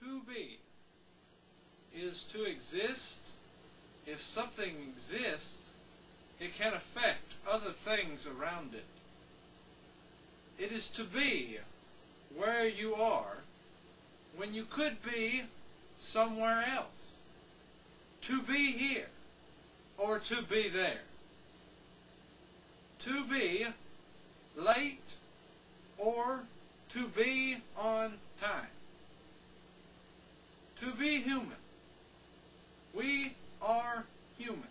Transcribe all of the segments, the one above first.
To be is to exist. If something exists, it can affect other things around it. It is to be where you are when you could be somewhere else. To be here or to be there. To be late or to be on time. To be human. We are human.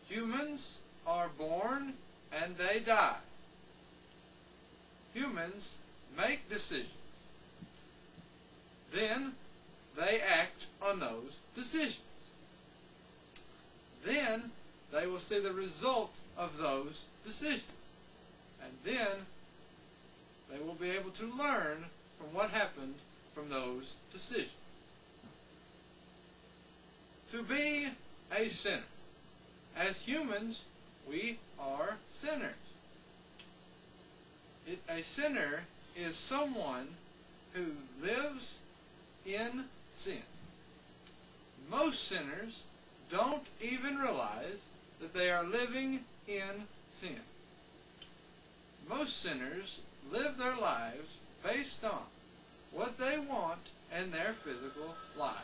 Humans are born and they die. Humans make decisions. Then they act on those decisions. Then they will see the result of those decisions. And then they will be able to learn from what happened from those decisions. To be a sinner. As humans, we are sinners. A sinner is someone who lives in sin. Most sinners don't even realize that they are living in sin. Most sinners live their lives based on what they want in their physical lives.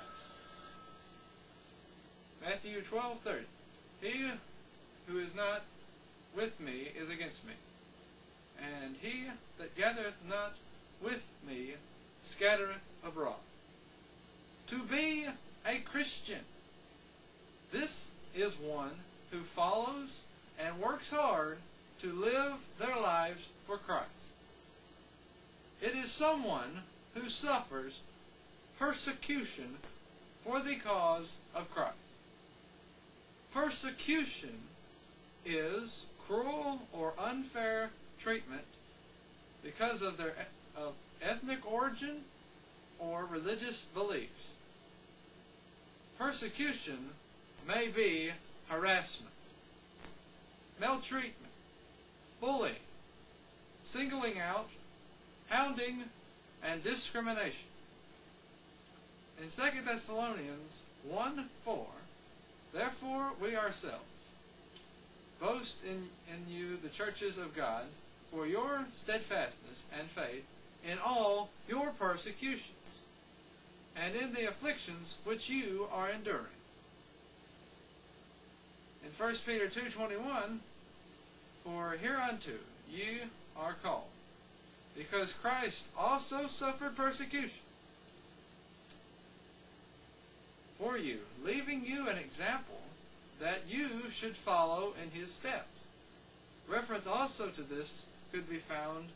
Matthew 12:30. He who is not with me is against me, and he that gathereth not with me scattereth abroad. To be a Christian. This is one who follows and works hard to live their lives for Christ. It is someone who suffers persecution for the cause of Christ. Persecution is cruel or unfair treatment because of their ethnic origin or religious beliefs. Persecution may be harassment, maltreatment, bullying, singling out, hounding, and discrimination. In 2 Thessalonians 1:4, therefore we ourselves boast in you, the churches of God, for your steadfastness and faith in all your persecutions, and in the afflictions which you are enduring. In 1 Peter 2:21, for hereunto ye are called, because Christ also suffered persecution for you, leaving you an example that you should follow in his steps. Reference also to this could be found,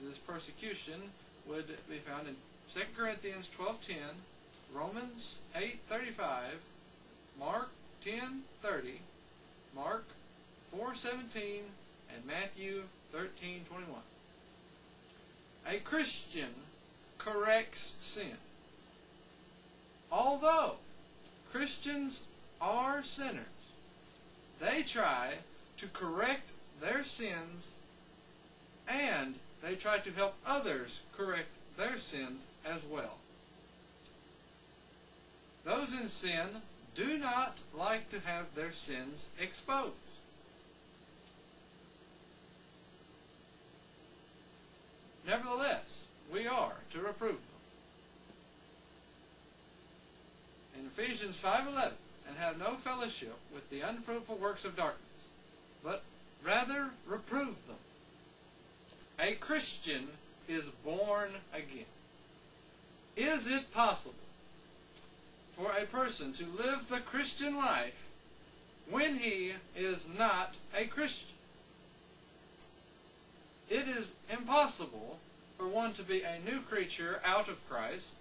this persecution would be found in 2 Corinthians 12:10, Romans 8:35, Mark 10:30, Mark 4:17, and Matthew 13:21. A Christian corrects sin. Although Christians are sinners, they try to correct their sins and they try to help others correct their sins as well. Those in sin do not like to have their sins exposed. Nevertheless, we are to reprove them. In Ephesians 5:11, and have no fellowship with the unfruitful works of darkness, but rather reprove them. A Christian is born again. Is it possible for a person to live the Christian life when he is not a Christian? It is impossible for one to be a new creature out of Christ,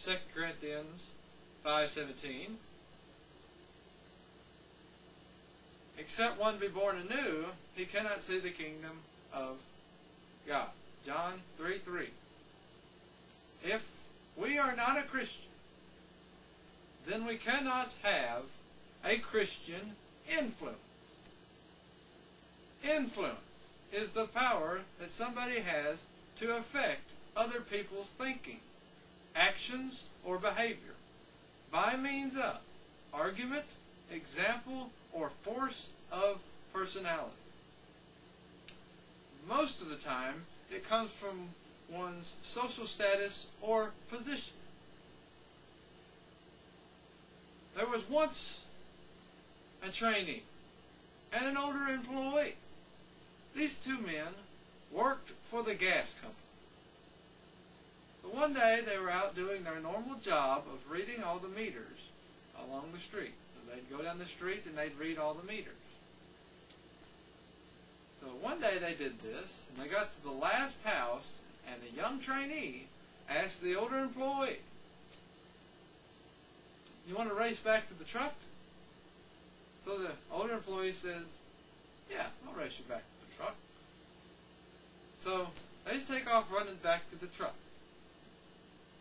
2 Corinthians 5:17. Except one be born anew, he cannot see the kingdom of God. John 3:3. If we are not a Christian, then we cannot have a Christian influence. Influence is the power that somebody has to affect other people's thinking, actions, or behavior by means of argument, example, or force of personality. Most of the time, it comes from one's social status or position. There was once a trainee and an older employee. These two men worked for the gas company. But one day they were out doing their normal job of reading all the meters along the street. So they'd go down the street and they'd read all the meters. So one day they did this, and they got to the last house, and the young trainee asked the older employee, "You want to race back to the truck?" So the older employee says, "Yeah, I'll race you back to the truck." So they just take off running back to the truck.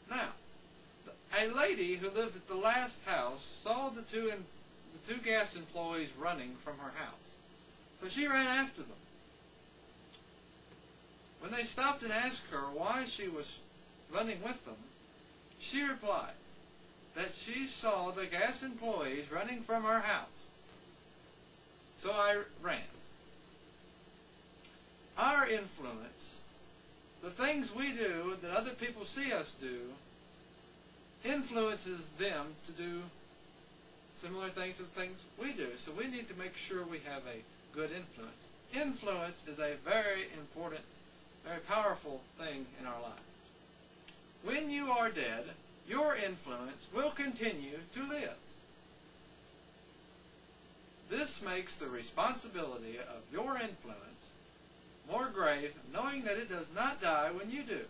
Now, a lady who lived at the last house saw the two gas employees running from her house, so she ran after them. When they stopped and asked her why she was running with them, she replied that she saw the gas employees running from her house. So I ran. Our influence, the things we do that other people see us do, influences them to do similar things to the things we do. So we need to make sure we have a good influence. Influence is a very important, very powerful thing in our lives. When you are dead, your influence will continue to live. This makes the responsibility of your influence more grave, knowing that it does not die when you do,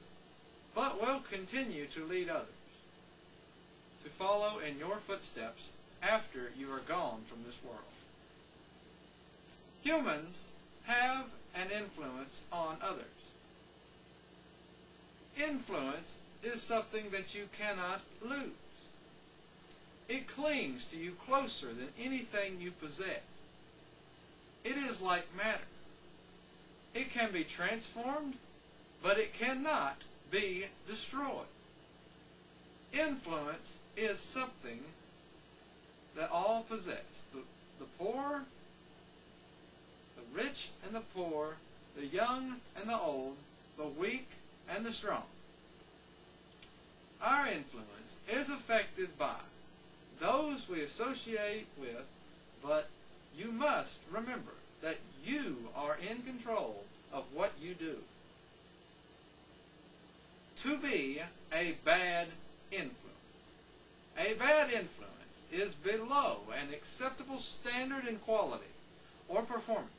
but will continue to lead others to follow in your footsteps after you are gone from this world. Humans have an influence on others. Influence is something that you cannot lose. It clings to you closer than anything you possess. It is like matter. It can be transformed, but it cannot be destroyed. Influence is something that all possess. The poor, the rich and the poor, the young and the old, the weak and the strong. Our influence is affected by those we associate with, but you must remember that you are in control of what you do. To be a bad influence. A bad influence is below an acceptable standard in quality or performance,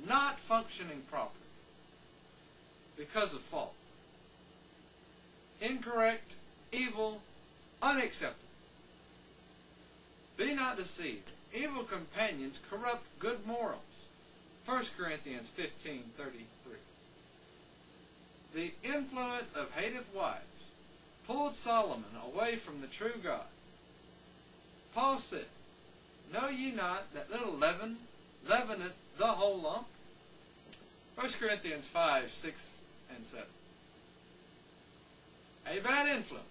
not functioning properly because of fault. Incorrect, evil, unacceptable. Be not deceived. Evil companions corrupt good morals. 1 Corinthians 15:33. The influence of hateth wives pulled Solomon away from the true God. Paul said, "Know ye not that little leaven leaveneth the whole lump?" 1 Corinthians 5:6 and 7. A bad influence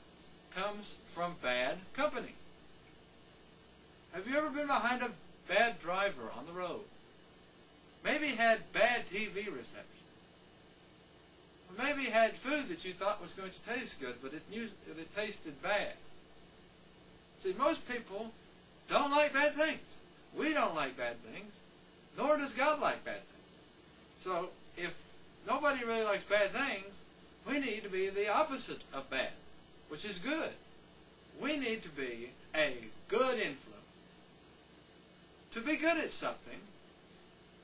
comes from bad company. Have you ever been behind a bad driver on the road? Maybe had bad TV reception. Or maybe had food that you thought was going to taste good, but it tasted bad. See, most people don't like bad things. We don't like bad things, nor does God like bad things. So, if nobody really likes bad things, we need to be the opposite of bad, which is good. We need to be a good influence. To be good at something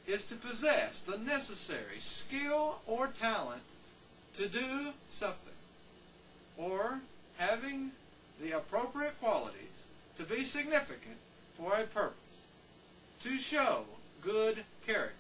is to possess the necessary skill or talent to do something, or having the appropriate qualities to be significant for a purpose, to show good character.